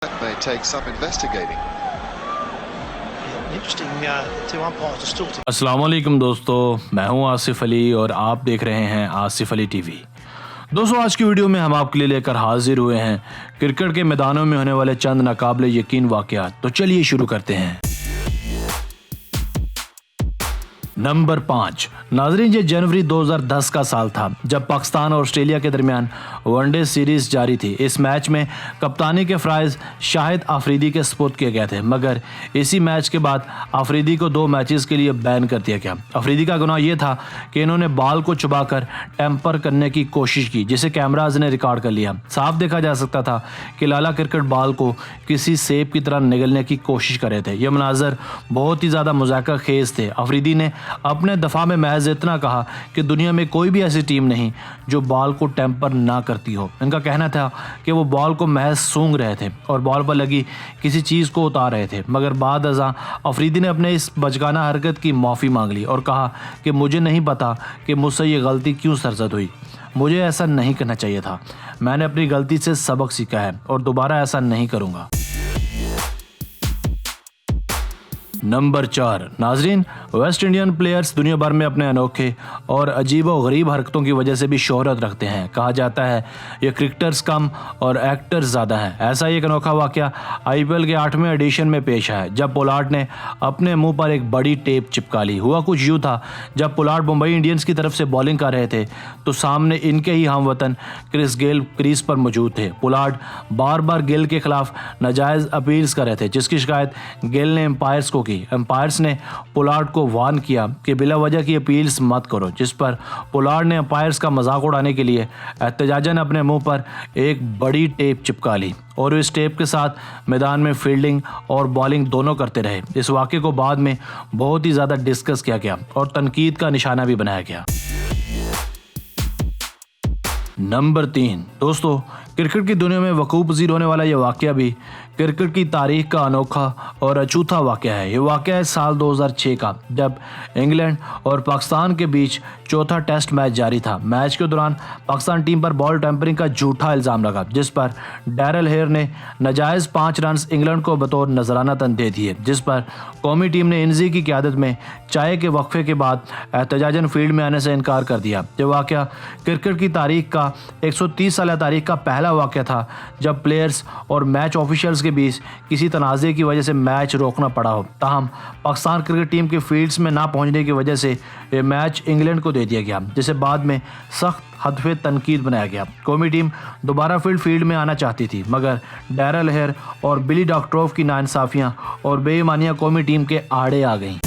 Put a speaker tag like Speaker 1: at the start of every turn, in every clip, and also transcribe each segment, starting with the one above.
Speaker 1: may take some investigating.
Speaker 2: अस्सलाम वालेकुम दोस्तों, मैं हूं आसिफ अली और आप देख रहे हैं आसिफ अली टीवी। दोस्तों, आज की वीडियो में हम आपके लिए लेकर हाजिर हुए हैं क्रिकेट के मैदानों में होने वाले चंद नाकाबिले यकीन वाक़यात। तो चलिए शुरू करते हैं। नंबर 5। नाजरीन, ये जनवरी 2010 का साल था जब पाकिस्तान और ऑस्ट्रेलिया के दरमियान वनडे सीरीज जारी थी। इस मैच में कप्तानी के फ़राइज़ शाहिद आफरीदी के सपुर्द किए गए थे, मगर इसी मैच के बाद आफरीदी को 2 मैचेस के लिए बैन कर दिया गया। आफरीदी का गुनाह यह था कि इन्होंने बॉल को चुबाकर टेम्पर करने की कोशिश की, जिसे कैमराज ने रिकॉर्ड कर लिया। साफ देखा जा सकता था कि लाला क्रिकेट बॉल को किसी सेब की तरह निगलने की कोशिश कर रहे थे। यह मनाजर बहुत ही ज़्यादा मुज़ाहिरा खेज थे। आफरीदी ने अपने दफा में महज इतना कहा कि दुनिया में कोई भी ऐसी टीम नहीं जो बॉल को टेम्पर ना करती हो। इनका कहना था कि वो बॉल को महज सूंघ रहे थे और बॉल पर लगी किसी चीज़ को उतार रहे थे, मगर बाद अज़ां आफरीदी ने अपने इस बचकाना हरकत की माफ़ी मांग ली और कहा कि मुझे नहीं पता कि मुझसे ये गलती क्यों सरजद हुई। मुझे ऐसा नहीं करना चाहिए था। मैंने अपनी गलती से सबक सीखा है और दोबारा ऐसा नहीं करूँगा। नंबर 4। नाजरीन, वेस्ट इंडियन प्लेयर्स दुनिया भर में अपने अनोखे और अजीब व गरीब हरकतों की वजह से भी शोहरत रखते हैं। कहा जाता है ये क्रिकेटर्स कम और एक्टर्स ज़्यादा हैं। ऐसा ही एक अनोखा वाक़या IPL के 8वें एडिशन में पेश आया जब पोलार्ड ने अपने मुंह पर एक बड़ी टेप चिपका ली। हुआ कुछ यूँ था, जब पोलार्ड मुंबई इंडियंस की तरफ से बॉलिंग कर रहे थे तो सामने इनके ही हमवतन क्रिस गेल क्रीज पर मौजूद थे। पोलार्ड बार बार गेल के खिलाफ नाजायज़ अपील्स कर रहे थे, जिसकी शिकायत गेल ने एम्पायर्स को। एम्पायर्स ने पोलार्ड को वार्न किया कि बिला वजह की अपील्स मत करो, जिस पर पोलार्ड ने एम्पायर्स का मजाक उड़ाने के लिए एहतजाजन अपने मुंह पर एक बड़ी टेप चिपका ली और इस टेप के साथ मैदान में फील्डिंग और बॉलिंग दोनों करते रहे। इस वाक़े को बाद में बहुत ही ज़्यादा डिस्कस किया गया और तनकीद का निशाना भी बनाया गया। नंबर 3। दोस्तों, क्रिकेट की दुनिया में वकूफ़ पज़ीर होने वाला यह वाक़या भी क्रिकेट की तारीख का अनोखा और अछूता वाक़या है। ये वाक़या है साल 2006 का, जब इंग्लैंड और पाकिस्तान के बीच चौथा टेस्ट मैच जारी था। मैच के दौरान पाकिस्तान टीम पर बॉल टेम्परिंग का झूठा इल्ज़ाम लगा, जिस पर डैरल हेयर ने नाजायज़ 5 रन इंग्लैंड को बतौर नजराना तन दे दिए, जिस पर कौमी टीम ने इनजी की क़यादत में चाय के वक्फे के बाद एहतजाजन फील्ड में आने से इनकार कर दिया। यह वाक़या क्रिकेट की तारीख का 130 साल तारीख का पहला वाक़या था जब प्लेयर्स और मैच ऑफिशियल्स के बीच किसी तनाज़े की वजह से मैच रोकना पड़ा हो। ताहम पाकिस्तान क्रिकेट टीम के फील्ड्स में ना पहुंचने की वजह से ये मैच इंग्लैंड को दे दिया गया, जिसे बाद में सख्त हदफे तनकीद बनाया गया। कौमी टीम दोबारा फील्ड में आना चाहती थी, मगर डैरल हेयर और बिली डॉक्ट्रोफ की नाइंसाफियां और बेईमानियां कौमी टीम के आड़े आ गईं।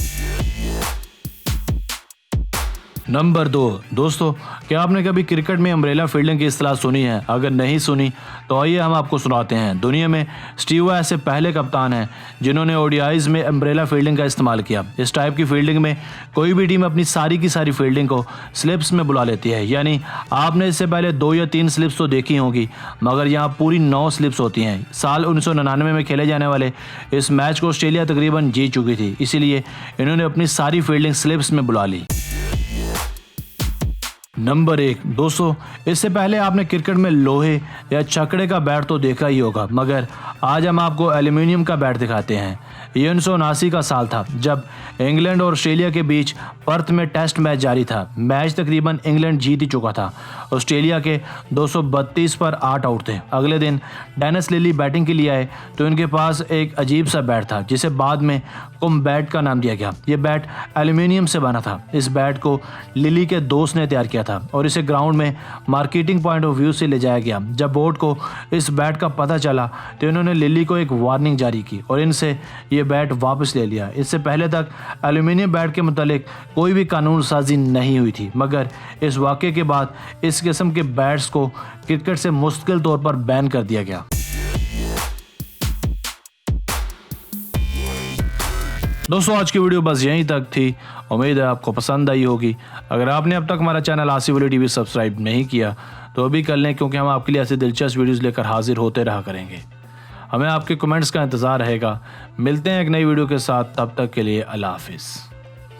Speaker 2: नंबर 2। दोस्तों, क्या आपने कभी क्रिकेट में अम्ब्रेला फील्डिंग की इस्तेलाह सुनी है? अगर नहीं सुनी तो आइए हम आपको सुनाते हैं। दुनिया में स्टीव वॉ ऐसे पहले कप्तान हैं जिन्होंने ODIs में अम्ब्रेला फील्डिंग का इस्तेमाल किया। इस टाइप की फील्डिंग में कोई भी टीम अपनी सारी की सारी फील्डिंग को स्लिप्स में बुला लेती है। यानी आपने इससे पहले 2 या 3 स्लिप्स तो देखी होंगी, मगर यहाँ पूरी 9 स्लिप्स होती हैं। साल 1999 में खेले जाने वाले इस मैच को ऑस्ट्रेलिया तकरीबन जीत चुकी थी, इसीलिए इन्होंने अपनी सारी फील्डिंग स्लिप्स में बुला ली। नंबर 1। दोस्तों, इससे पहले आपने क्रिकेट में लोहे या छकड़े का बैट तो देखा ही होगा, मगर आज हम आपको एल्यूमिनियम का बैट दिखाते हैं। ये 1979 का साल था जब इंग्लैंड और ऑस्ट्रेलिया के बीच पर्थ में टेस्ट मैच जारी था। मैच तकरीबन इंग्लैंड जीत ही चुका था। ऑस्ट्रेलिया के 232 पर 8 आउट थे। अगले दिन डेनिस लिली बैटिंग के लिए आए तो इनके पास एक अजीब सा बैट था, जिसे बाद में कुम बैट का नाम दिया गया। ये बैट एल्यूमिनियम से बना था। इस बैट को लिली के दोस्त ने तैयार किया था और इसे ग्राउंड में मार्केटिंग पॉइंट ऑफ व्यू से ले जाया गया। जब बोर्ड को इस बैट का पता चला तो इन्होंने लिली को एक वार्निंग जारी की और इनसे ये बैट वापस ले लिया। इससे पहले तक एल्यूमिनियम बैट के मुतालिक कोई भी कानून साजी नहीं हुई थी, मगर इस वाक़े के बाद इस किस्म के बैट्स को क्रिकेट से मुस्तकिल तौर पर बैन कर दिया गया। दोस्तों, आज की वीडियो बस यहीं तक थी। उम्मीद है आपको पसंद आई होगी। अगर आपने अब तक हमारा channel Asif Ali TV subscribe नहीं किया तो अभी कर लें, क्योंकि हम आपके लिए ऐसे दिलचस्प वीडियोस लेकर हाजिर होते रहा करेंगे। हमें आपके कमेंट्स का इंतज़ार रहेगा। मिलते हैं एक नई वीडियो के साथ, तब तक के लिए अल्लाह हाफिज़।